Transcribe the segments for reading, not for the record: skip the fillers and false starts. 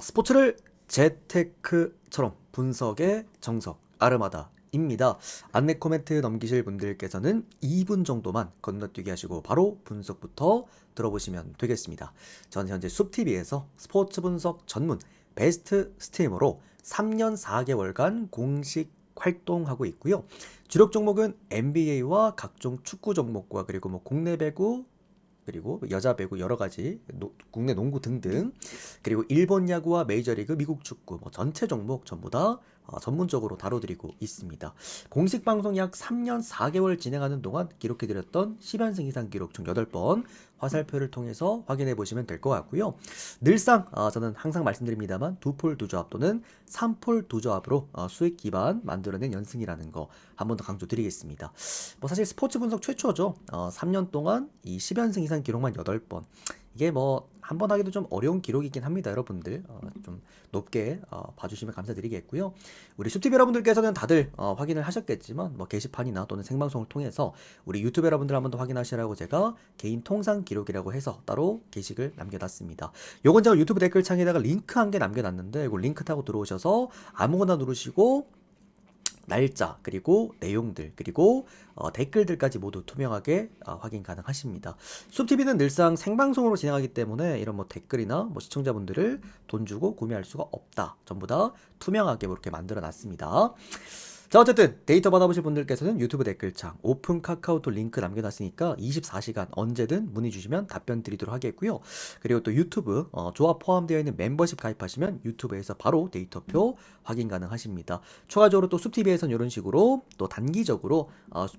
스포츠를 재테크처럼 분석의 정석 아르마다입니다. 안내 코멘트 넘기실 분들께서는 2분 정도만 건너뛰기 하시고 바로 분석부터 들어보시면 되겠습니다. 저는 현재 숲TV에서 스포츠 분석 전문 베스트 스트리머로 3년 4개월간 공식 활동하고 있고요. 주력 종목은 NBA와 각종 축구 종목과 그리고 국내 배구 그리고 여자 배구 여러 가지 국내 농구 등등 그리고 일본 야구와 메이저리그 미국 축구 전체 종목 전부 다 전문적으로 다뤄드리고 있습니다. 공식 방송 약 3년 4개월 진행하는 동안 기록해드렸던 10연승 이상 기록 총 8번 화살표를 통해서 확인해 보시면 될 것 같고요. 늘상 저는 항상 말씀드립니다만 두폴 두조합 또는 3폴 두조합으로 수익 기반 만들어낸 연승이라는 거 한 번 더 강조드리겠습니다. 사실 스포츠 분석 최초죠. 3년 동안 이 10연승 이상 기록만 8번. 이게 한 번 하기도 좀 어려운 기록이긴 합니다. 여러분들 좀 높게 봐주시면 감사드리겠고요. 우리 숲TV 여러분들께서는 다들 확인을 하셨겠지만 게시판이나 또는 생방송을 통해서 우리 유튜브 여러분들 한 번 더 확인하시라고 제가 개인 통상 기록이라고 해서 따로 게시글 남겨놨습니다. 요건 제가 유튜브 댓글창에다가 링크 한 개 남겨놨는데 이거 링크 타고 들어오셔서 아무거나 누르시고 날짜 그리고 내용들 그리고 댓글들까지 모두 투명하게 확인 가능하십니다. 숲TV는 늘상 생방송으로 진행하기 때문에 이런 댓글이나 시청자분들을 돈 주고 구매할 수가 없다. 전부 다 투명하게 이렇게 만들어 놨습니다. 자, 어쨌든 데이터 받아보실 분들께서는 유튜브 댓글창 오픈 카카오톡 링크 남겨놨으니까 24시간 언제든 문의 주시면 답변 드리도록 하겠고요. 그리고 또 유튜브 조합 포함되어 있는 멤버십 가입하시면 유튜브에서 바로 데이터표 확인 가능하십니다. 추가적으로 또 숲TV에서는 이런 식으로 또 단기적으로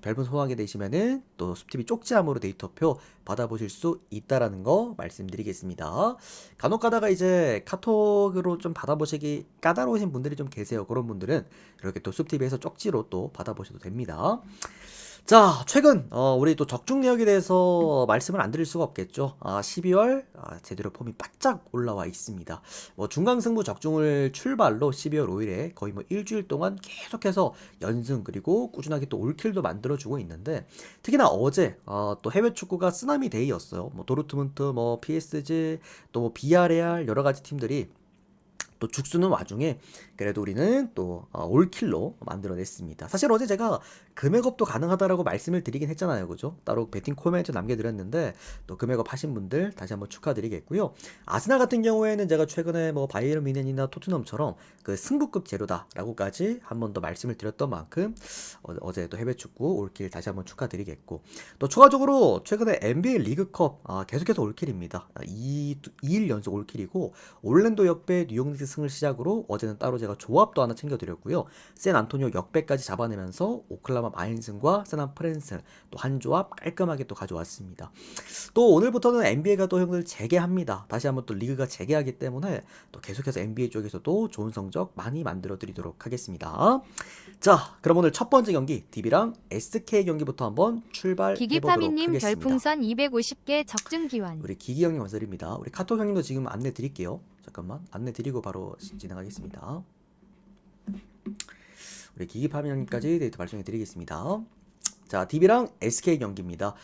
별풍 소통하게 되시면은 또 숲TV 쪽지함으로 데이터표 받아보실 수 있다라는 거 말씀드리겠습니다. 간혹 가다가 이제 카톡으로 좀 받아보시기 까다로우신 분들이 좀 계세요. 그런 분들은 이렇게 또 숲TV에서 쪽지로 또 받아보셔도 됩니다. 자, 최근 우리 또 적중 내역에 대해서 말씀을 안 드릴 수가 없겠죠. 12월 제대로 폼이 바짝 올라와 있습니다. 중강승부 적중을 출발로 12월 5일에 거의 일주일 동안 계속해서 연승 그리고 꾸준하게 또 올킬도 만들어주고 있는데 특히나 어제 또 해외 축구가 쓰나미 데이였어요. 도르트문트, PSG, 또 비아레알 여러 가지 팀들이 또 죽쓰는 와중에 그래도 우리는 또 올킬로 만들어냈습니다. 사실 어제 제가 금액업도 가능하다라고 말씀을 드리긴 했잖아요. 그죠? 따로 베팅 코멘트 남겨드렸는데 또 금액업 하신 분들 다시 한번 축하드리겠고요. 아스날 같은 경우에는 제가 최근에 바이에른 뮌헨이나 토트넘처럼 그 승부급 재료다라고까지 한 번 더 말씀을 드렸던 만큼 어제 또 해외 축구 올킬 다시 한번 축하드리겠고 또 추가적으로 최근에 NBA 리그컵 계속해서 올킬입니다. 2일 연속 올킬이고 올랜도 역배 뉴욕 닉스 승을 시작으로 어제는 따로 제가 조합도 하나 챙겨드렸고요. 샌 안토니오 역배까지 잡아내면서 오클라마 마인슨과 세난 프랜스 또 한 조합 깔끔하게 또 가져왔습니다. 또 오늘부터는 NBA가 또 형들 재개합니다. 다시 한번 또 리그가 재개하기 때문에 또 계속해서 NBA 쪽에서도 좋은 성적 많이 만들어 드리도록 하겠습니다. 자, 그럼 오늘 첫 번째 경기 DB랑 SK 경기부터 한번 출발해 보도록 기기파미님 하겠습니다. 별풍선 250개 적중 기원. 우리 기기 형님 감사드립니다. 우리 카톡 형님도 지금 안내 드릴게요. 잠깐만 안내 드리고 바로 진행하겠습니다. 우리 기기파미 형님까지 데이터 발송해 드리겠습니다. 자, DB랑 SK 경기입니다.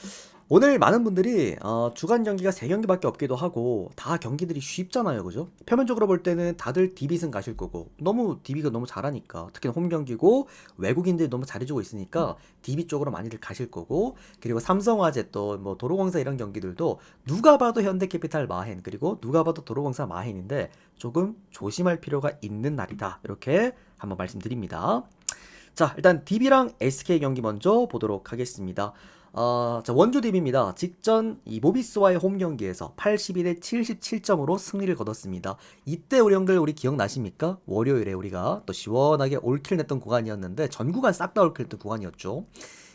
오늘 많은 분들이 주간 경기가 3경기밖에 없기도 하고 다 경기들이 쉽잖아요. 그죠? 표면적으로 볼 때는 다들 DB승 가실 거고 너무 DB가 너무 잘하니까 특히 홈 경기고 외국인들이 너무 잘해주고 있으니까 DB 쪽으로 많이들 가실 거고 그리고 삼성화재 또 도로공사 이런 경기들도 누가 봐도 현대캐피탈 마헨 그리고 누가 봐도 도로공사 마헨인데 조금 조심할 필요가 있는 날이다. 이렇게 한번 말씀드립니다. 자, 일단 DB랑 SK 경기 먼저 보도록 하겠습니다. 자, 원주 DB입니다. 직전 이 모비스와의 홈 경기에서 82대 77점으로 승리를 거뒀습니다. 이때 우리 형들 우리 기억나십니까? 월요일에 우리가 또 시원하게 올킬 냈던 구간이었는데 전 구간 싹 다 올킬 냈던 구간이었죠.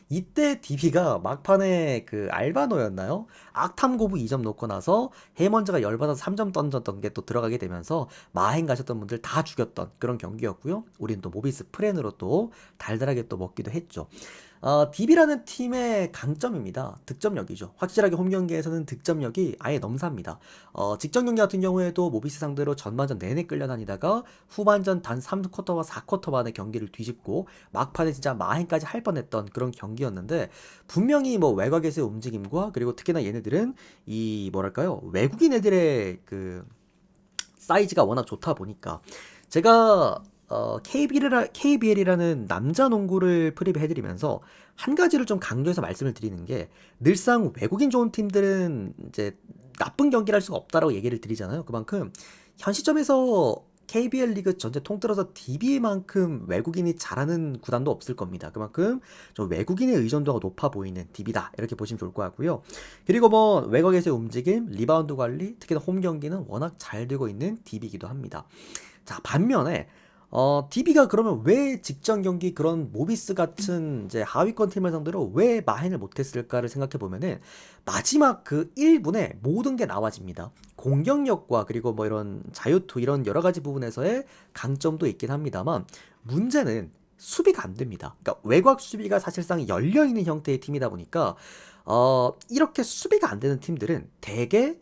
이때 DB가 막판에 그 알바노였나요? 악탐 고부 2점 놓고 나서 해먼즈가 열받아서 3점 던졌던 게 또 들어가게 되면서 마행 가셨던 분들 다 죽였던 그런 경기였고요. 우린 또 모비스 프렌으로 또 달달하게 또 먹기도 했죠. DB라는 팀의 강점입니다. 득점력이죠. 확실하게 홈 경기에서는 득점력이 아예 넘사입니다. 직전 경기 같은 경우에도 모비스 상대로 전반전 내내 끌려다니다가 후반전 단 3쿼터와 4쿼터 만에 경기를 뒤집고 막판에 진짜 마행까지 할 뻔했던 그런 경기였는데 분명히 외곽에서의 움직임과 그리고 특히나 얘네들은 이 뭐랄까요 외국인 애들의 그 사이즈가 워낙 좋다 보니까 제가 KBL이라는 남자 농구를 프리뷰해드리면서 한 가지를 좀 강조해서 말씀을 드리는 게 늘상 외국인 좋은 팀들은 이제 나쁜 경기를 할 수가 없다라고 얘기를 드리잖아요. 그만큼 현 시점에서 KBL 리그 전체 통틀어서 DB만큼 외국인이 잘하는 구단도 없을 겁니다. 그만큼 좀 외국인의 의존도가 높아 보이는 DB다 이렇게 보시면 좋을 것 같고요. 그리고 뭐 외곽에서의 움직임, 리바운드 관리, 특히나 홈 경기는 워낙 잘 되고 있는 DB이기도 합니다. 자, 반면에 DB가 그러면 왜 직전 경기 그런 모비스 같은 이제 하위권 팀을 상대로 왜 마행을 못했을까를 생각해 보면은 마지막 그 1분에 모든 게 나와집니다. 공격력과 그리고 뭐 이런 자유투 이런 여러 가지 부분에서의 강점도 있긴 합니다만 문제는 수비가 안 됩니다. 그러니까 외곽 수비가 사실상 열려 있는 형태의 팀이다 보니까 이렇게 수비가 안 되는 팀들은 대개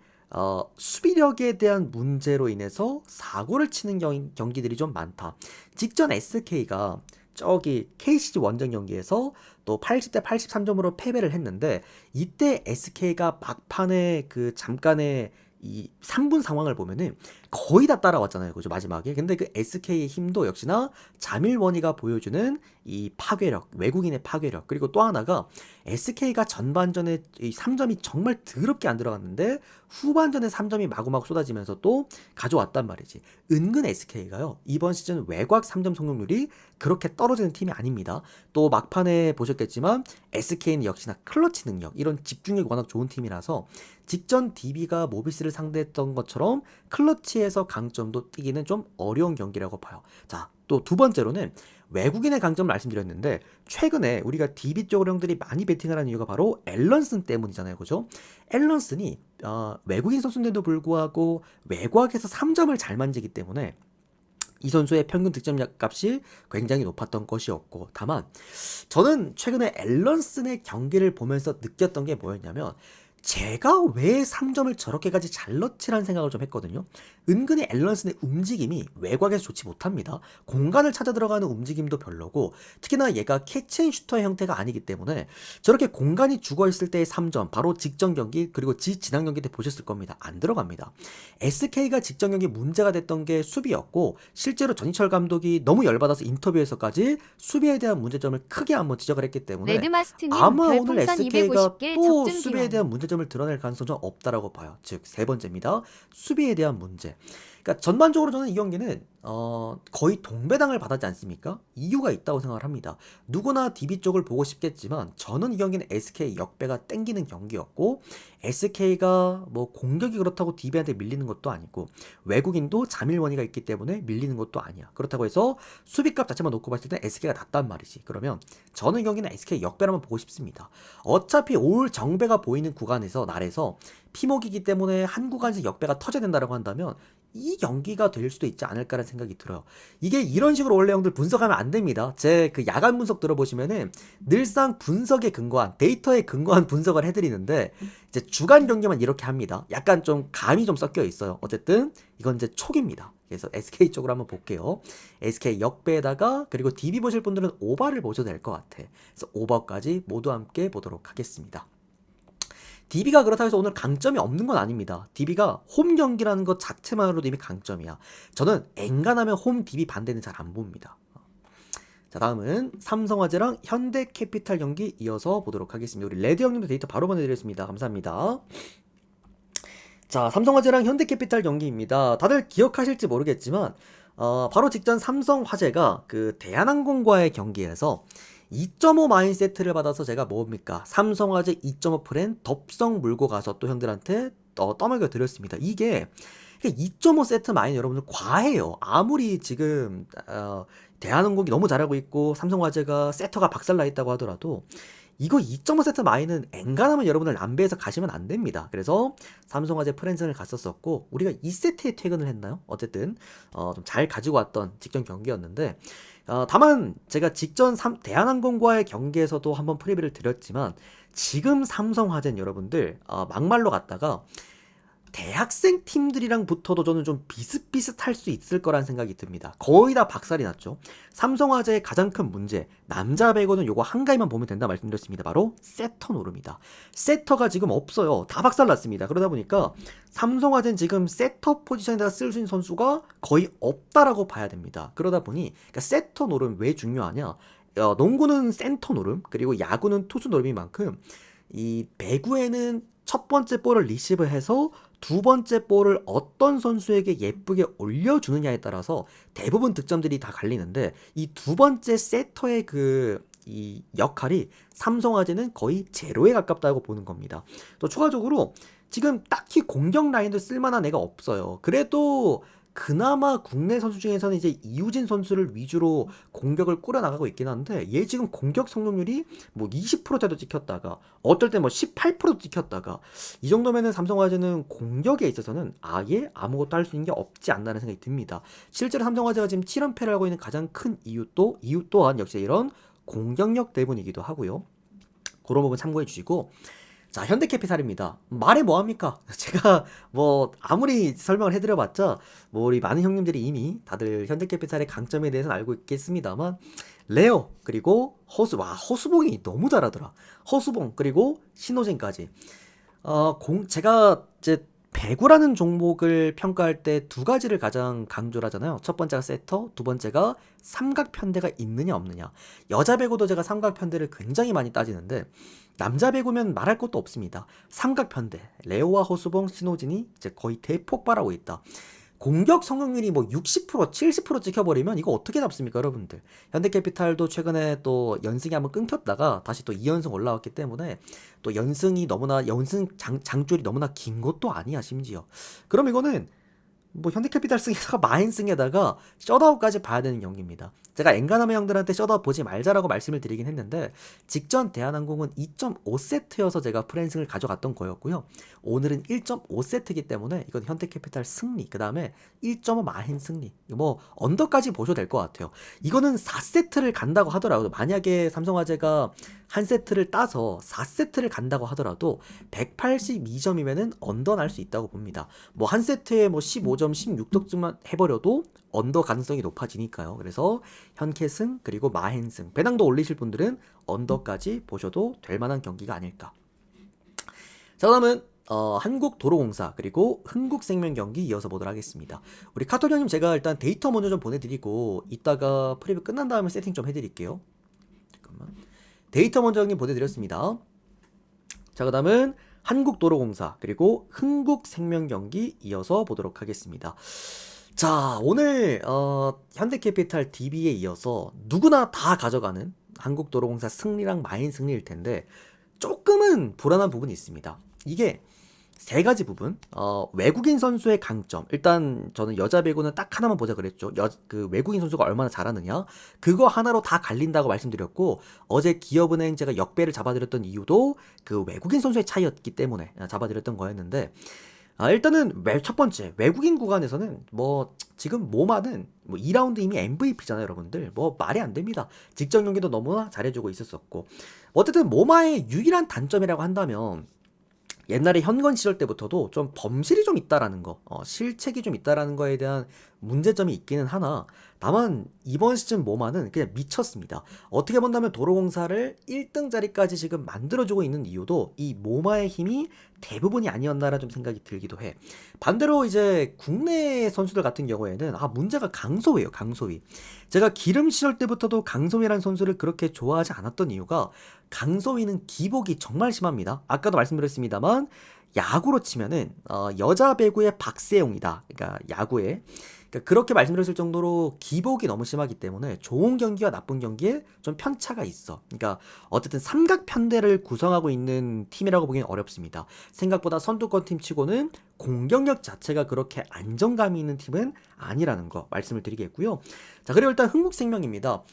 수비력에 대한 문제로 인해서 사고를 치는 경기들이 좀 많다. 직전 SK가 저기 KCG 원정 경기에서 또 80대 83점으로 패배를 했는데 이때 SK가 막판에 그 잠깐의 이 3분 상황을 보면은 거의 다 따라왔잖아요. 그죠? 마지막에. 근데 그 SK의 힘도 역시나 자밀원이가 보여주는 이 파괴력, 외국인의 파괴력. 그리고 또 하나가 SK가 전반전에 이 3점이 정말 더럽게 안 들어갔는데 후반전에 3점이 마구마구 쏟아지면서 또 가져왔단 말이지. 은근 SK가요. 이번 시즌 외곽 3점 성공률이 그렇게 떨어지는 팀이 아닙니다. 또 막판에 보셨겠지만 SK는 역시나 클러치 능력, 이런 집중력이 워낙 좋은 팀이라서 직전 DB가 모비스를 상대했던 것처럼 클러치에서 강점도 띄기는 좀 어려운 경기라고 봐요. 자, 또 두 번째로는 외국인의 강점을 말씀드렸는데 최근에 우리가 DB 쪽으로 형들이 많이 베팅을 하는 이유가 바로 앨런슨 때문이잖아요. 그죠? 앨런슨이 외국인 선수인데도 불구하고 외곽에서 3점을 잘 만지기 때문에 이 선수의 평균 득점 값이 굉장히 높았던 것이었고, 다만 저는 최근에 앨런슨의 경기를 보면서 느꼈던 게 뭐였냐면 제가 왜 3점을 저렇게까지 잘 넣지라는 생각을 좀 했거든요. 은근히 앨런슨의 움직임이 외곽에서 좋지 못합니다. 공간을 찾아 들어가는 움직임도 별로고, 특히나 얘가 캐치앤슈터의 형태가 아니기 때문에 저렇게 공간이 죽어있을 때의 3점, 바로 직전 경기 그리고 지난 경기 때 보셨을 겁니다. 안 들어갑니다. SK가 직전 경기 문제가 됐던 게 수비였고, 실제로 전희철 감독이 너무 열받아서 인터뷰에서까지 수비에 대한 문제점을 크게 한번 지적을 했기 때문에 레드마스트님 아마 오늘 별풍선 SK가 250개 또 적중 수비에 기원. 대한 문제점을 드러낼 가능성은 좀 없다라고 봐요. 즉, 세 번째입니다. 수비에 대한 문제. 그러니까 전반적으로 저는 이 경기는 거의 동배당을 받았지 않습니까? 이유가 있다고 생각을 합니다. 누구나 DB 쪽을 보고 싶겠지만 저는 이 경기는 SK 역배가 땡기는 경기였고, SK가 뭐 공격이 그렇다고 DB한테 밀리는 것도 아니고 외국인도 자밀원이가 있기 때문에 밀리는 것도 아니야. 그렇다고 해서 수비값 자체만 놓고 봤을 때 SK가 낫단 말이지. 그러면 저는 이 경기는 SK 역배를 한번 보고 싶습니다. 어차피 올 정배가 보이는 구간에서 날에서 피목이기 때문에 한 구간에서 역배가 터져야 된다고 한다면 이 경기가 될 수도 있지 않을까라는 생각이 들어요. 이게 이런 식으로 원래 형들 분석하면 안 됩니다. 제 그 야간 분석 들어보시면은 늘상 분석에 근거한, 데이터에 근거한 분석을 해드리는데 이제 주간 경기만 이렇게 합니다. 약간 좀 감이 좀 섞여 있어요. 어쨌든 이건 이제 촉입니다. 그래서 SK 쪽으로 한번 볼게요. SK 역배에다가 그리고 DB 보실 분들은 오버를 보셔도 될 것 같아. 그래서 오버까지 모두 함께 보도록 하겠습니다. DB가 그렇다고 해서 오늘 강점이 없는 건 아닙니다. DB가 홈 경기라는 것 자체만으로도 이미 강점이야. 저는 엔간하면 홈 DB 반대는 잘 안 봅니다. 자, 다음은 삼성화재랑 현대캐피탈 경기 이어서 보도록 하겠습니다. 우리 레드 형님도 데이터 바로 보내드렸습니다. 감사합니다. 자, 삼성화재랑 현대캐피탈 경기입니다. 다들 기억하실지 모르겠지만 바로 직전 삼성화재가 그 대한항공과의 경기에서 2.5 마인세트를 받아서 제가 뭡니까? 삼성화재 2.5 프렌 덥석 물고 가서 또 형들한테 떠먹여 드렸습니다. 이게 2.5 세트 마인 여러분들 과해요. 아무리 지금 대한항공이 너무 잘하고 있고 삼성화재가 세터가 박살나 있다고 하더라도 이거 2.5 세트 마인은 엔간하면 여러분들 남배에서 가시면 안 됩니다. 그래서 삼성화재 프렌즈를 갔었었고 우리가 2세트에 퇴근을 했나요? 어쨌든 좀 잘 가지고 왔던 직전 경기였는데 다만 제가 직전 대한항공과의 경기에서도 한번 프리뷰를 드렸지만 지금 삼성화재는 여러분들 막말로 갔다가 대학생 팀들이랑 붙어도 저는 좀 비슷비슷할 수 있을 거란 생각이 듭니다. 거의 다 박살이 났죠. 삼성화재의 가장 큰 문제, 남자 배구는 요거 한 가지만 보면 된다 말씀드렸습니다. 바로 세터 노름이다. 세터가 지금 없어요. 다 박살났습니다. 그러다 보니까 삼성화재는 지금 세터 포지션에다가 쓸 수 있는 선수가 거의 없다라고 봐야 됩니다. 그러다 보니 그러니까 세터 노름 왜 중요하냐? 농구는 센터 노름, 그리고 야구는 투수 노름인 만큼 이 배구에는 첫 번째 볼을 리시브해서 두 번째 볼을 어떤 선수에게 예쁘게 올려주느냐에 따라서 대부분 득점들이 다 갈리는데, 이 두 번째 세터의 이 역할이 삼성화재는 거의 제로에 가깝다고 보는 겁니다. 또 추가적으로 지금 딱히 공격 라인도 쓸만한 애가 없어요. 그래도 그나마 국내 선수 중에서는 이제 이우진 선수를 위주로 공격을 꾸려나가고 있긴 한데, 얘 지금 공격 성공률이 뭐 20%대도 찍혔다가 어떨 때 뭐 18%도 찍혔다가, 이 정도면은 삼성화재는 공격에 있어서는 아예 아무것도 할 수 있는 게 없지 않나라는 생각이 듭니다. 실제로 삼성화재가 지금 7연패를 하고 있는 가장 큰 이유 또한 역시 이런 공격력 때문이기도 하고요. 그런 부분 참고해 주시고, 자, 현대캐피탈입니다. 말해 뭐합니까? 제가 뭐 아무리 설명을 해드려봤자 뭐 우리 많은 형님들이 이미 다들 현대캐피탈의 강점에 대해서는 알고 있겠습니다만, 레어 그리고 허수봉이 너무 잘하더라. 허수봉 그리고 신호진까지. 제가 이제 배구라는 종목을 평가할 때 두 가지를 가장 강조를 하잖아요. 첫 번째가 세터, 두 번째가 삼각편대가 있느냐 없느냐. 여자 배구도 제가 삼각편대를 굉장히 많이 따지는데, 남자 배구면 말할 것도 없습니다. 삼각편대, 레오와 허수봉, 신호진이 이제 거의 대폭발하고 있다. 공격 성공률이 뭐 60%, 70% 찍혀버리면 이거 어떻게 잡습니까, 여러분들? 현대캐피탈도 최근에 또 연승이 한번 끊겼다가 다시 또 2연승 올라왔기 때문에, 또 연승 장줄이 너무나 긴 것도 아니야, 심지어. 그럼 이거는 뭐 현대캐피탈 승에다가 마인 승에다가 셧아웃까지 봐야 되는 경기입니다. 제가 엔간하메 형들한테 셧아웃 보지 말자라고 말씀을 드리긴 했는데, 직전 대한항공은 2.5세트여서 제가 프랜승을 가져갔던 거였고요. 오늘은 1.5세트이기 때문에 이건 현대캐피탈 승리, 그 다음에 1.5 마인 승리, 뭐 언더까지 보셔도 될 것 같아요. 이거는 4세트를 간다고 하더라도, 만약에 삼성화재가 한 세트를 따서 4세트를 간다고 하더라도 182점이면은 언더 날 수 있다고 봅니다. 뭐 한 세트에 뭐 15점, 16득점만 해버려도 언더 가능성이 높아지니까요. 그래서 현캐승 그리고 마헨승, 배당도 올리실 분들은 언더까지 보셔도 될 만한 경기가 아닐까. 자, 다음은 한국도로공사 그리고 흥국생명 경기 이어서 보도록 하겠습니다. 우리 카톡 형님, 제가 일단 데이터 먼저 좀 보내드리고 이따가 프리뷰 끝난 다음에 세팅 좀 해드릴게요. 잠깐만. 데이터 먼저 형님 보내드렸습니다. 자, 그 다음은 한국도로공사 그리고 흥국생명 경기 이어서 보도록 하겠습니다. 자, 오늘 현대캐피탈 DB에 이어서 누구나 다 가져가는 한국도로공사 승리랑 마인 승리일 텐데, 조금은 불안한 부분이 있습니다. 이게 세 가지 부분. 외국인 선수의 강점. 일단 저는 여자 배구는 딱 하나만 보자 그랬죠. 그 외국인 선수가 얼마나 잘하느냐. 그거 하나로 다 갈린다고 말씀드렸고, 어제 기업은행 제가 역배를 잡아드렸던 이유도 그 외국인 선수의 차이였기 때문에 잡아드렸던 거였는데, 일단은 첫 번째 외국인 구간에서는 뭐 지금 모마는 뭐 2라운드 이미 MVP잖아요, 여러분들. 뭐 말이 안 됩니다. 직전 경기도 너무나 잘해주고 있었었고, 어쨌든 모마의 유일한 단점이라고 한다면, 옛날에 현건 시절 때부터도 좀 범실이 좀 있다라는 거, 실책이 좀 있다라는 거에 대한 문제점이 있기는 하나, 다만 이번 시즌 모마는 그냥 미쳤습니다. 어떻게 본다면 도로공사를 1등 자리까지 지금 만들어주고 있는 이유도 이 모마의 힘이 대부분이 아니었나라는 좀 생각이 들기도 해. 반대로 이제 국내 선수들 같은 경우에는 문제가 강소위예요, 강소위. 제가 기름 시절 때부터도 강소위라는 선수를 그렇게 좋아하지 않았던 이유가, 강소위는 기복이 정말 심합니다. 아까도 말씀드렸습니다만 야구로 치면은 여자 배구의 박세용이다. 그러니까 야구에, 그러니까 그렇게 말씀드렸을 정도로 기복이 너무 심하기 때문에 좋은 경기와 나쁜 경기에 좀 편차가 있어. 그러니까 어쨌든 삼각편대를 구성하고 있는 팀이라고 보기엔 어렵습니다. 생각보다 선두권 팀 치고는 공격력 자체가 그렇게 안정감이 있는 팀은 아니라는 거 말씀을 드리겠고요. 자, 그리고 일단 흥국생명입니다.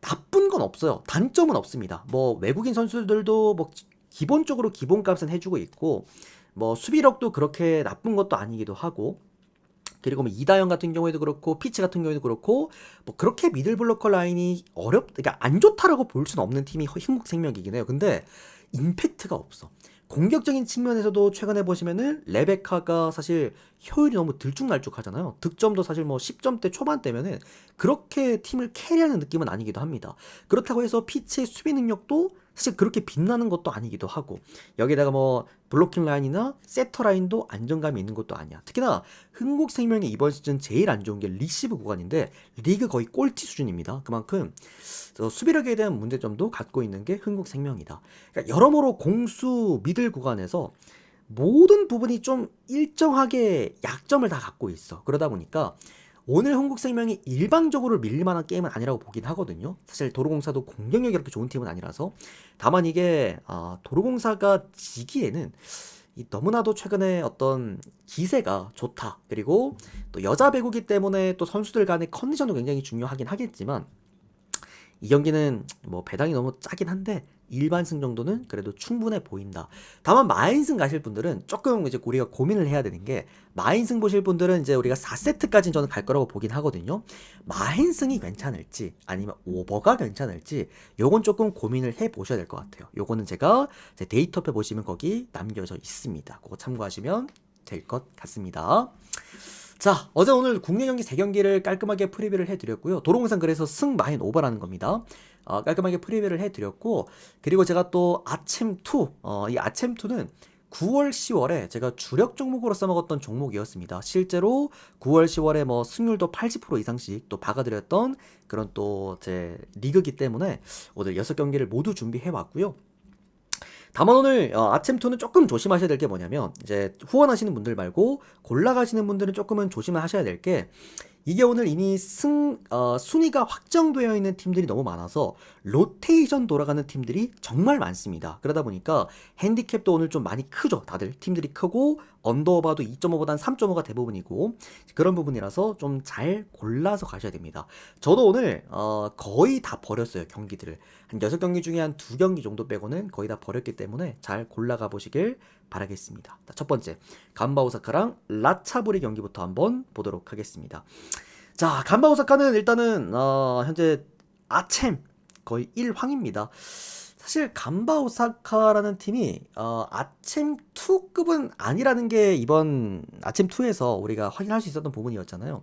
나쁜 건 없어요. 단점은 없습니다. 뭐 외국인 선수들도 뭐 기본적으로 기본값은 해주고 있고, 뭐 수비력도 그렇게 나쁜 것도 아니기도 하고, 그리고 뭐 이다영 같은 경우에도 그렇고 피치 같은 경우에도 그렇고, 뭐 그렇게 미들블로커 라인이 그러니까 안 좋다라고 볼 수는 없는 팀이 흥국생명이긴 해요. 근데 임팩트가 없어. 공격적인 측면에서도 최근에 보시면은 레베카가 사실 효율이 너무 들쭉날쭉하잖아요. 득점도 사실 뭐 10점대 초반대면은 그렇게 팀을 캐리하는 느낌은 아니기도 합니다. 그렇다고 해서 피치의 수비 능력도 사실 그렇게 빛나는 것도 아니기도 하고, 여기다가 뭐 블로킹 라인이나 세터 라인도 안정감이 있는 것도 아니야. 특히나 흥국생명이 이번 시즌 제일 안 좋은 게 리시브 구간인데 리그 거의 꼴찌 수준입니다. 그만큼 수비력에 대한 문제점도 갖고 있는 게 흥국생명이다. 그러니까 여러모로 공수 미들 구간에서 모든 부분이 좀 일정하게 약점을 다 갖고 있어. 그러다 보니까 오늘 흥국생명이 일방적으로 밀릴만한 게임은 아니라고 보긴 하거든요. 사실 도로공사도 공격력이 그렇게 좋은 팀은 아니라서. 다만 이게 도로공사가 지기에는 너무나도 최근에 어떤 기세가 좋다. 그리고 또 여자 배구기 때문에 또 선수들 간의 컨디션도 굉장히 중요하긴 하겠지만, 이 경기는 뭐 배당이 너무 짜긴 한데 일반승 정도는 그래도 충분해 보인다. 다만 마인승 가실 분들은 조금 이제 우리가 고민을 해야 되는 게, 마인승 보실 분들은 이제 우리가 4세트까지는 저는 갈 거라고 보긴 하거든요. 마인승이 괜찮을지 아니면 오버가 괜찮을지 요건 조금 고민을 해 보셔야 될 것 같아요. 요거는 제가 제 데이터표 보시면 거기 남겨져 있습니다. 그거 참고하시면 될 것 같습니다. 자, 어제 오늘 국내 경기 3경기를 깔끔하게 프리뷰를 해드렸고요. 도로공산 그래서 승 마인 오버라는 겁니다. 깔끔하게 프리뷰를 해드렸고, 그리고 제가 또 아챔2, 이 아챔2는 9월, 10월에 제가 주력 종목으로 써먹었던 종목이었습니다. 실제로 9월, 10월에 뭐 승률도 80% 이상씩 또 박아드렸던 그런 또 제 리그기 때문에 오늘 6경기를 모두 준비해왔고요. 다만 오늘 아챔2는 조금 조심하셔야 될 게 뭐냐면, 이제 후원하시는 분들 말고 골라가시는 분들은 조금은 조심을 하셔야 될 게, 이게 오늘 이미 순위가 확정되어 있는 팀들이 너무 많아서 로테이션 돌아가는 팀들이 정말 많습니다. 그러다 보니까 핸디캡도 오늘 좀 많이 크죠. 다들 팀들이 크고 언더오바도 2.5보단 3.5가 대부분이고, 그런 부분이라서 좀 잘 골라서 가셔야 됩니다. 저도 오늘 거의 다 버렸어요. 경기들을 한 6경기 중에 한 2경기 정도 빼고는 거의 다 버렸기 때문에 잘 골라가 보시길 바라겠습니다. 첫 번째, 간바 오사카랑 라차부리 경기부터 한번 보도록 하겠습니다. 자, 간바 오사카는 일단은 현재 아챔 거의 1황입니다. 사실 간바 오사카라는 팀이 아챔2급은 아니라는 게 이번 아챔2에서 우리가 확인할 수 있었던 부분이었잖아요.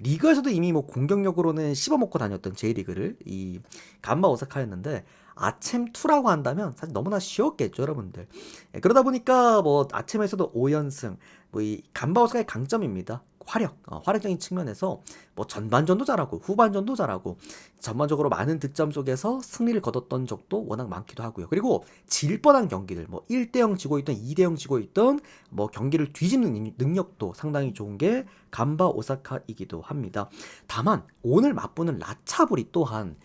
리그에서도 이미 뭐 공격력으로는 씹어먹고 다녔던 J리그를 이 간바 오사카였는데, 아챔2라고 한다면 사실 너무나 쉬웠겠죠, 여러분들. 그러다 보니까 뭐 아챔에서도 5연승, 뭐 이 간바 오사카의 강점입니다. 화력적인 측면에서 뭐 전반전도 잘하고 후반전도 잘하고 전반적으로 많은 득점 속에서 승리를 거뒀던 적도 워낙 많기도 하고요. 그리고 질 뻔한 경기들, 뭐 1대0 지고 있던 2대0 지고 있던 뭐 경기를 뒤집는 능력도 상당히 좋은 게 간바 오사카이기도 합니다. 다만 오늘 맞붙는 라차부리 또한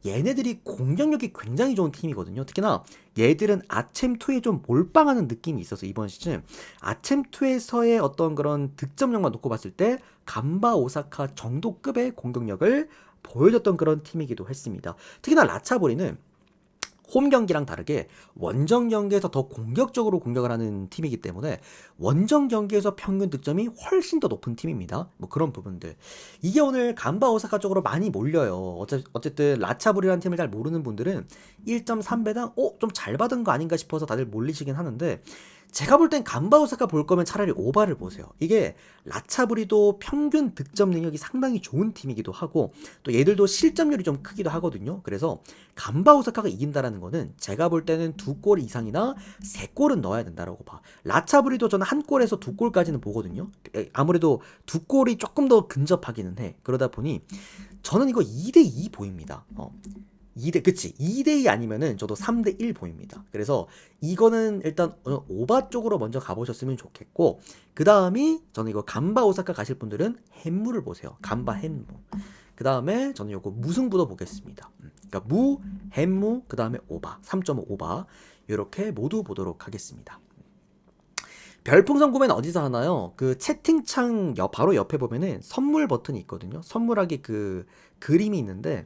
얘네들이 공격력이 굉장히 좋은 팀이거든요. 특히나 얘들은 아챔2에 좀 몰빵하는 느낌이 있어서 이번 시즌 아챔2에서의 어떤 그런 득점력만 놓고 봤을 때 간바 오사카 정도급의 공격력을 보여줬던 그런 팀이기도 했습니다. 특히나 라차보리는 홈 경기랑 다르게 원정 경기에서 더 공격적으로 공격을 하는 팀이기 때문에 원정 경기에서 평균 득점이 훨씬 더 높은 팀입니다. 뭐 그런 부분들. 이게 오늘 간바 오사카 쪽으로 많이 몰려요. 어쨌든 라차불이라는 팀을 잘 모르는 분들은 1.3배당 좀 잘 받은 거 아닌가 싶어서 다들 몰리시긴 하는데, 제가 볼 땐 간바 오사카 볼 거면 차라리 오바를 보세요. 이게 라차부리도 평균 득점 능력이 상당히 좋은 팀이기도 하고 또 얘들도 실점률이 좀 크기도 하거든요. 그래서 간바 오사카가 이긴다라는 거는 제가 볼 때는 2골 이상이나 3골은 넣어야 된다라고 봐. 라차부리도 저는 1골에서 2골까지는 보거든요. 아무래도 2골이 조금 더 근접하기는 해. 그러다 보니 저는 이거 2대2 보입니다. 2대2 아니면은 저도 3대1 보입니다. 그래서 이거는 일단 오바 쪽으로 먼저 가보셨으면 좋겠고, 그 다음이 저는 이거 간바 오사카 가실 분들은 헨무를 보세요. 간바 헨무. 그 다음에 저는 이거 무승부도 보겠습니다. 그러니까 무, 헨무, 그 다음에 오바, 3.5 오바, 이렇게 모두 보도록 하겠습니다. 별풍선 구매는 어디서 하나요? 그 채팅창 바로 옆에 보면은 선물 버튼이 있거든요. 선물하기 그 그림이 있는데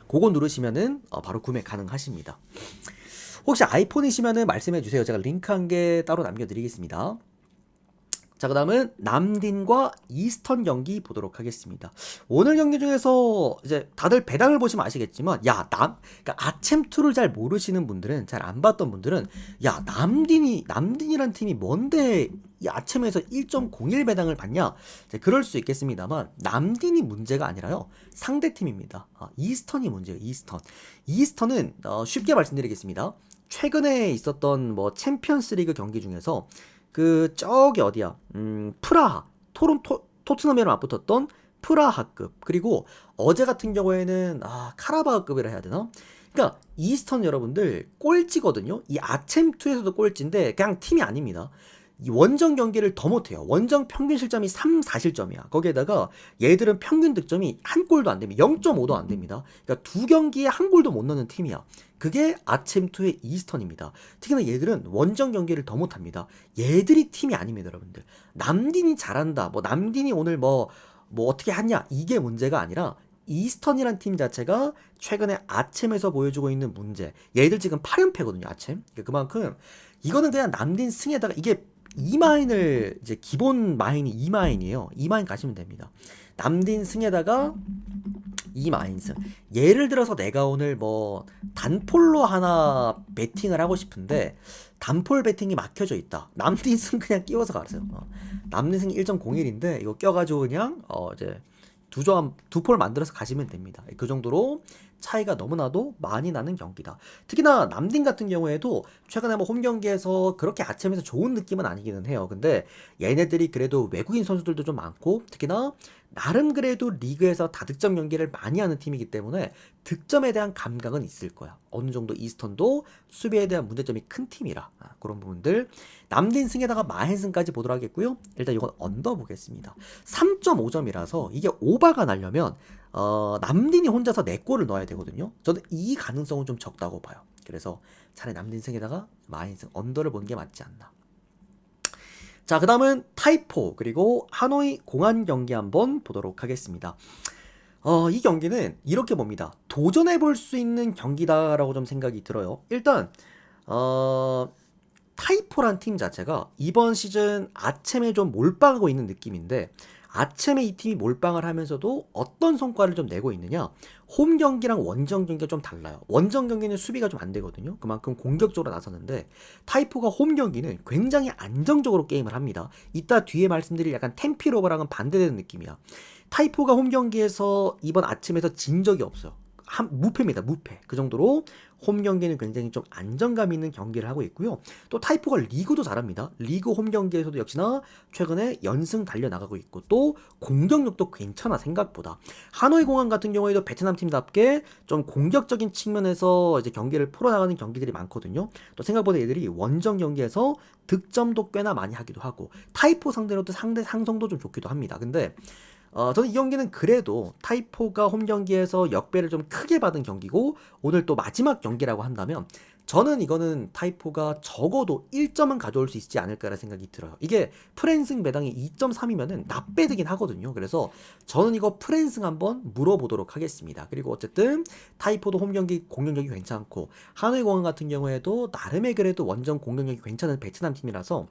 그거 누르시면은 바로 구매 가능하십니다. 혹시 아이폰이시면은 말씀해주세요. 제가 링크 한 개 따로 남겨드리겠습니다. 자, 그 다음은 남딘과 이스턴 경기 보도록 하겠습니다. 오늘 경기 중에서 이제 다들 배당을 보시면 아시겠지만, 그러니까 아챔2를 잘 모르시는 분들은, 잘 안 봤던 분들은, 남딘이란 팀이 뭔데 이 아챔에서 1.01 배당을 받냐? 이제 그럴 수 있겠습니다만, 남딘이 문제가 아니라요, 상대팀입니다. 이스턴이 문제예요, 이스턴. 이스턴은, 쉽게 말씀드리겠습니다. 최근에 있었던 뭐 챔피언스 리그 경기 중에서 저기 어디야? 프라하, 토트넘이랑 맞붙었던 프라하급, 그리고 어제 같은 경우에는 카라바흐급이라 해야 되나? 그러니까 이스턴 여러분들 꼴찌거든요. 이 아챔2에서도 꼴찌인데 그냥 팀이 아닙니다. 이 원정 경기를 더 못해요. 원정 평균 실점이 3, 4실점이야. 거기에다가 얘들은 평균 득점이 한 골도 안 됩니다. 0.5도 안 됩니다. 그러니까 두 경기에 한 골도 못 넣는 팀이야. 그게 아챔2의 이스턴입니다. 특히나 얘들은 원정 경기를 더 못합니다. 얘들이 팀이 아닙니다, 여러분들. 남딘이 잘한다, 뭐 남딘이 오늘 뭐 어떻게 하냐, 이게 문제가 아니라 이스턴이란 팀 자체가 최근에 아챔에서 보여주고 있는 문제. 얘들 지금 8연패거든요, 아챔. 그만큼 이거는 그냥 남딘 승에다가, 이게 2마인을 이제 기본 마인이 2마인이에요. 2마인 가시면 됩니다. 남딘 승에다가 2마인승. 예를 들어서 내가 오늘 뭐 단폴로 하나 베팅을 하고 싶은데 단폴 베팅이 막혀져 있다. 남딘승 그냥 끼워서 가세요. 남딘승 1.01인데 이거 껴가지고 그냥 이제 두 폴 만들어서 가시면 됩니다. 그 정도로 차이가 너무나도 많이 나는 경기다. 특히나 남딘 같은 경우에도 최근에 뭐 홈 경기에서 그렇게 아침에서 좋은 느낌은 아니기는 해요. 근데 얘네들이 그래도 외국인 선수들도 좀 많고, 특히나 나름 그래도 리그에서 다득점 경기를 많이 하는 팀이기 때문에 득점에 대한 감각은 있을 거야. 어느 정도 이스턴도 수비에 대한 문제점이 큰 팀이라, 그런 부분들. 남딘 승에다가 마헨승까지 보도록 하겠고요. 일단 이건 언더 보겠습니다. 3.5점이라서 이게 오바가 나려면 남딘이 혼자서 4골을 넣어야 되거든요. 저는 이 가능성은 좀 적다고 봐요. 그래서 차라리 남딘 승에다가 마헨승 언더를 보는 게 맞지 않나. 자, 그 다음은 타이포 그리고 하노이 공안 경기 한번 보도록 하겠습니다. 이 경기는 이렇게 봅니다. 도전해볼 수 있는 경기다라고 좀 생각이 들어요. 일단 타이포란 팀 자체가 이번 시즌 아챔에 좀 몰빵하고 있는 느낌인데, 아챔에 이 팀이 몰빵을 하면서도 어떤 성과를 좀 내고 있느냐, 홈 경기랑 원정 경기가 좀 달라요. 원정 경기는 수비가 좀 안 되거든요. 그만큼 공격적으로 나서는데, 타이포가 홈 경기는 굉장히 안정적으로 게임을 합니다. 이따 뒤에 말씀드릴 약간 템피로버랑은 반대되는 느낌이야. 타이포가 홈 경기에서 이번 아침에서 진 적이 없어요. 무패입니다. 무패. 그 정도로 홈 경기는 굉장히 좀 안정감 있는 경기를 하고 있고요. 또 타이포가 리그도 잘합니다. 리그 홈 경기에서도 역시나 최근에 연승 달려나가고 있고, 또 공격력도 괜찮아, 생각보다. 하노이 공항 같은 경우에도 베트남 팀답게 좀 공격적인 측면에서 이제 경기를 풀어나가는 경기들이 많거든요. 또 생각보다 얘들이 원정 경기에서 득점도 꽤나 많이 하기도 하고, 타이포 상대로도 상대 상성도 좀 좋기도 합니다. 근데 저는 이 경기는 그래도 타이포가 홈 경기에서 역배를 좀 크게 받은 경기고, 오늘 또 마지막 경기라고 한다면 저는 이거는 타이포가 적어도 1점은 가져올 수 있지 않을까라는 생각이 들어요. 이게 프랜승 배당이 2.3이면은 납배되긴 하거든요. 그래서 저는 이거 프랜승 한번 물어보도록 하겠습니다. 그리고 어쨌든 타이포도 홈 경기 공격력이 괜찮고, 하노이 공항 같은 경우에도 나름의 그래도 원정 공격력이 괜찮은 베트남 팀이라서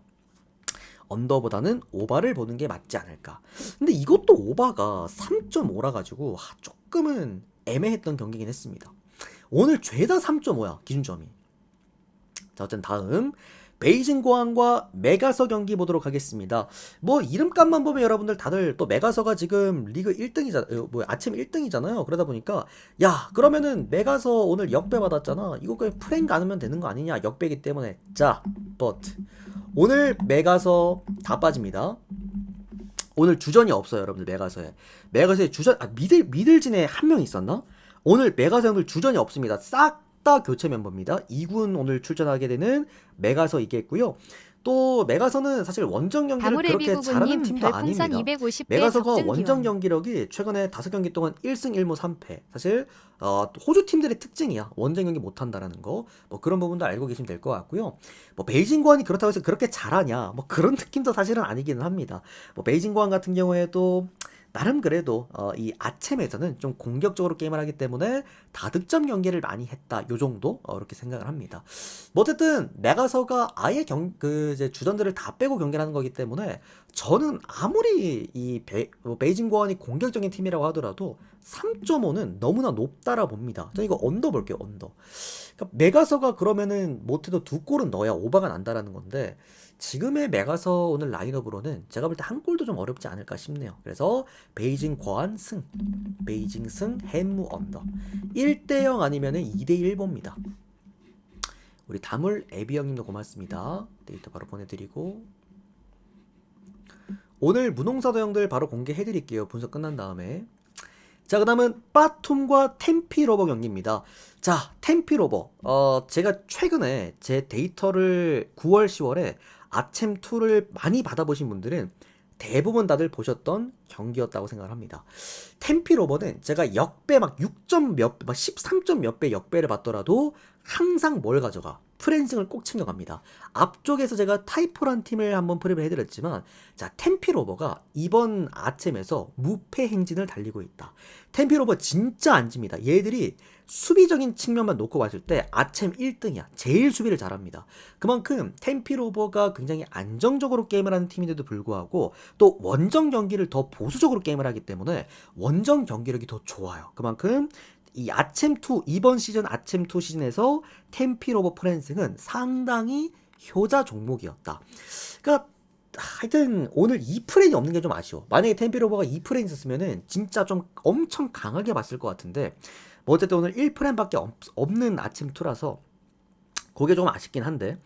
언더보다는 오바를 보는 게 맞지 않을까. 근데 이것도 오바가 3.5라 가지고 조금은 애매했던 경기긴 했습니다. 오늘 죄다 3.5야, 기준점이. 자, 어쨌든 다음 베이징 고항과 메가서 경기 보도록 하겠습니다. 뭐 이름값만 보면 여러분들 다들 또 메가서가 지금 리그 1등이잖아요. 아침 1등이잖아요. 그러다 보니까 그러면은 메가서 오늘 역배 받았잖아. 이거 그냥 프랭 가누면 되는 거 아니냐, 역배기 때문에. 자, but 오늘 메가서 다 빠집니다. 오늘 주전이 없어요, 여러분들. 메가서에 주전, 미들진에 한 명 있었나? 오늘 메가서 형들 주전이 없습니다. 싹 다 교체 멤버입니다. 2군 오늘 출전하게 되는 메가서 이겠고요. 또 메가서는 사실 원정 경기를 그렇게 잘하는 팀도 아닙니다. 메가서가 원정 경기력이 최근에 5경기 동안 1승 1무 3패. 사실 호주 팀들의 특징이야. 원정 경기 못한다라는 거. 뭐 그런 부분도 알고 계시면 될 것 같고요. 뭐 베이징 고안이 그렇다고 해서 그렇게 잘하냐, 뭐 그런 느낌도 사실은 아니기는 합니다. 뭐 베이징 고안 같은 경우에도 나름 그래도 이 아챔에서는 좀 공격적으로 게임을 하기 때문에 다득점 경기를 많이 했다. 요 정도 이렇게 생각을 합니다. 뭐 어쨌든 메가서가 아예 이제 주전들을 다 빼고 경기를 하는 거기 때문에 저는 아무리 이 베이징 고안이 공격적인 팀이라고 하더라도 3.5는 너무나 높다라 봅니다. 저 이거 언더 볼게요. 언더. 그러니까 메가서가 그러면은 못해도 2골은 넣어야 오버가 난다라는 건데 지금의 메가서 오늘 라인업으로는 제가 볼 때 한 골도 좀 어렵지 않을까 싶네요. 그래서 베이징 고안 승, 베이징 승, 헨무 언더 1대0 아니면은 2대1 봅니다. 우리 다물 에비 형님도 고맙습니다. 데이터 바로 보내드리고 오늘 무농사도 형들 바로 공개해드릴게요. 분석 끝난 다음에. 자, 그 다음은 빠툼과 템피로버 경기입니다. 자, 템피로버 제가 최근에 제 데이터를 9월 10월에 아챔2를 많이 받아보신 분들은 대부분 다들 보셨던 경기였다고 생각을 합니다. 템피로버는 제가 역배 막 6점 몇 배, 막 13점 몇 배 역배를 받더라도 항상 뭘 가져가? 프랜승을 꼭 챙겨갑니다. 앞쪽에서 제가 타이포란 팀을 한번 프랩을 해드렸지만 자, 템피로버가 이번 아챔에서 무패 행진을 달리고 있다. 템피로버 진짜 안 집니다. 얘들이 수비적인 측면만 놓고 봤을 때 아챔 1등이야. 제일 수비를 잘합니다. 그만큼 템피로버가 굉장히 안정적으로 게임을 하는 팀인데도 불구하고 또 원정 경기를 더 보수적으로 게임을 하기 때문에 원정 경기력이 더 좋아요. 그만큼 이 아챔2 이번 시즌 아챔2 시즌에서 템피로버 프랜승은 상당히 효자 종목이었다. 그러니까 하여튼 오늘 2프레임이 없는 게 좀 아쉬워. 만약에 템피로버가 2프레임 있었으면은 진짜 좀 엄청 강하게 봤을 것 같은데 뭐 어쨌든 오늘 1프레임밖에 없는 아챔2라서 그게 좀 아쉽긴 한데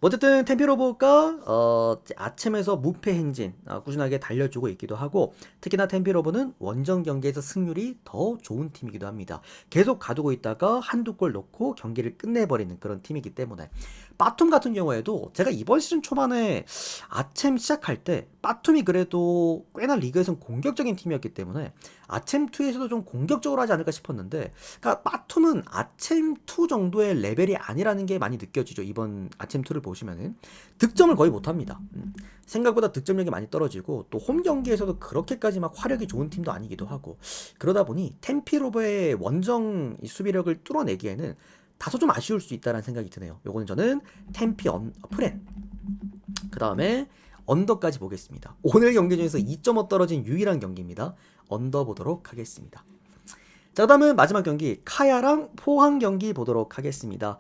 어쨌든 템피로버가 아챔에서 무패 행진 꾸준하게 달려주고 있기도 하고 특히나 템피로버는 원정 경기에서 승률이 더 좋은 팀이기도 합니다. 계속 가두고 있다가 한두 골 넣고 경기를 끝내버리는 그런 팀이기 때문에 빠툼 같은 경우에도 제가 이번 시즌 초반에 아챔 시작할 때 빠툼이 그래도 꽤나 리그에선 공격적인 팀이었기 때문에 아챔2에서도 좀 공격적으로 하지 않을까 싶었는데 그러니까 빠툼은 아챔2 정도의 레벨이 아니라는 게 많이 느껴지죠. 이번 아챔2를 보시면은 득점을 거의 못합니다. 생각보다 득점력이 많이 떨어지고 또 홈 경기에서도 그렇게까지 막 화력이 좋은 팀도 아니기도 하고 그러다 보니 템피로버의 원정 수비력을 뚫어내기에는 다소 좀 아쉬울 수 있다는 생각이 드네요. 요거는 저는 템피 프렌 그 다음에 언더까지 보겠습니다. 오늘 경기 중에서 2.5 떨어진 유일한 경기입니다. 언더 보도록 하겠습니다. 자, 그 다음은 마지막 경기 카야랑 포항 경기 보도록 하겠습니다.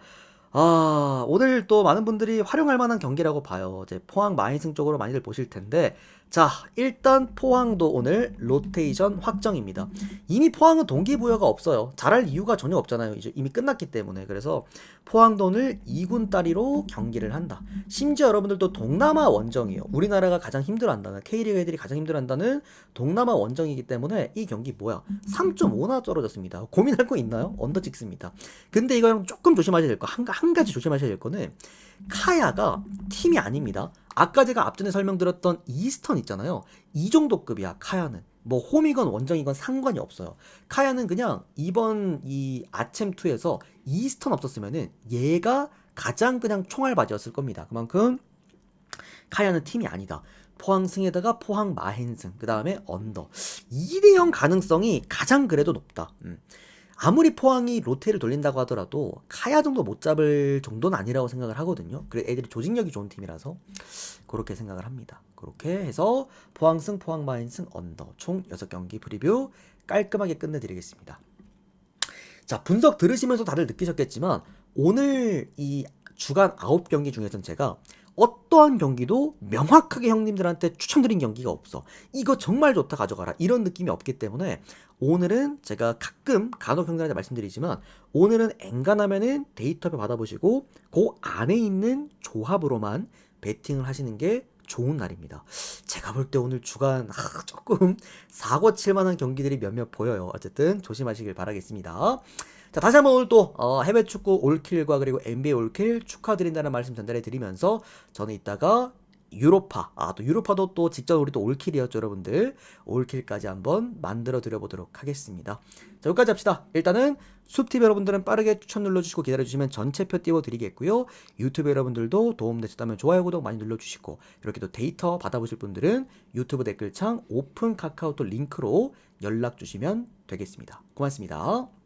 오늘 또 많은 분들이 활용할 만한 경기라고 봐요. 이제 포항 마인승 쪽으로 많이들 보실 텐데 자, 일단 포항도 오늘 로테이션 확정입니다. 이미 포항은 동기부여가 없어요. 잘할 이유가 전혀 없잖아요. 이제 이미 끝났기 때문에. 그래서 포항도 오늘 2군 따리로 경기를 한다. 심지어 여러분들도 동남아 원정이에요. 우리나라가 가장 힘들어한다는 K리그 애들이 가장 힘들어한다는 동남아 원정이기 때문에 이 경기 뭐야? 3.5나 떨어졌습니다. 고민할 거 있나요? 언더 찍습니다. 근데 이거랑 조금 조심하셔야 될 거 한 가지 조심하셔야 될 거는 카야가 팀이 아닙니다. 아까 제가 앞전에 설명드렸던 이스턴 있잖아요. 이 정도 급이야 카야는. 뭐 홈이건 원정이건 상관이 없어요. 카야는 그냥 이번 이 아챔2에서 이스턴 없었으면은 얘가 가장 그냥 총알바지였을 겁니다. 그만큼 카야는 팀이 아니다. 포항승에다가 포항 마헨승 그 다음에 언더 2대0 가능성이 가장 그래도 높다. 아무리 포항이 로테를 돌린다고 하더라도 카야 정도 못 잡을 정도는 아니라고 생각을 하거든요. 그래 애들이 조직력이 좋은 팀이라서 그렇게 생각을 합니다. 그렇게 해서 포항승, 포항마인승, 언더 총 6경기 프리뷰 깔끔하게 끝내드리겠습니다. 자, 분석 들으시면서 다들 느끼셨겠지만 오늘 이 주간 9경기 중에선 제가 어떠한 경기도 명확하게 형님들한테 추천드린 경기가 없어. 이거 정말 좋다 가져가라 이런 느낌이 없기 때문에 오늘은 제가 가끔 간혹 형들한테 말씀드리지만 오늘은 엔간하면은 데이터표 받아보시고 그 안에 있는 조합으로만 베팅을 하시는 게 좋은 날입니다. 제가 볼 때 오늘 주간 조금 사고 칠만한 경기들이 몇몇 보여요. 어쨌든 조심하시길 바라겠습니다. 자, 다시 한번 오늘 또 해외 축구 올킬과 그리고 NBA 올킬 축하드린다는 말씀 전달해 드리면서 저는 이따가 유로파. 또 유로파도 또 직전 우리 또 올킬이었죠, 여러분들. 올킬까지 한번 만들어 드려보도록 하겠습니다. 자, 여기까지 합시다. 일단은 숲TV 여러분들은 빠르게 추천 눌러주시고 기다려주시면 전체표 띄워드리겠고요. 유튜브 여러분들도 도움되셨다면 좋아요, 구독 많이 눌러주시고, 이렇게 또 데이터 받아보실 분들은 유튜브 댓글창 오픈 카카오톡 링크로 연락 주시면 되겠습니다. 고맙습니다.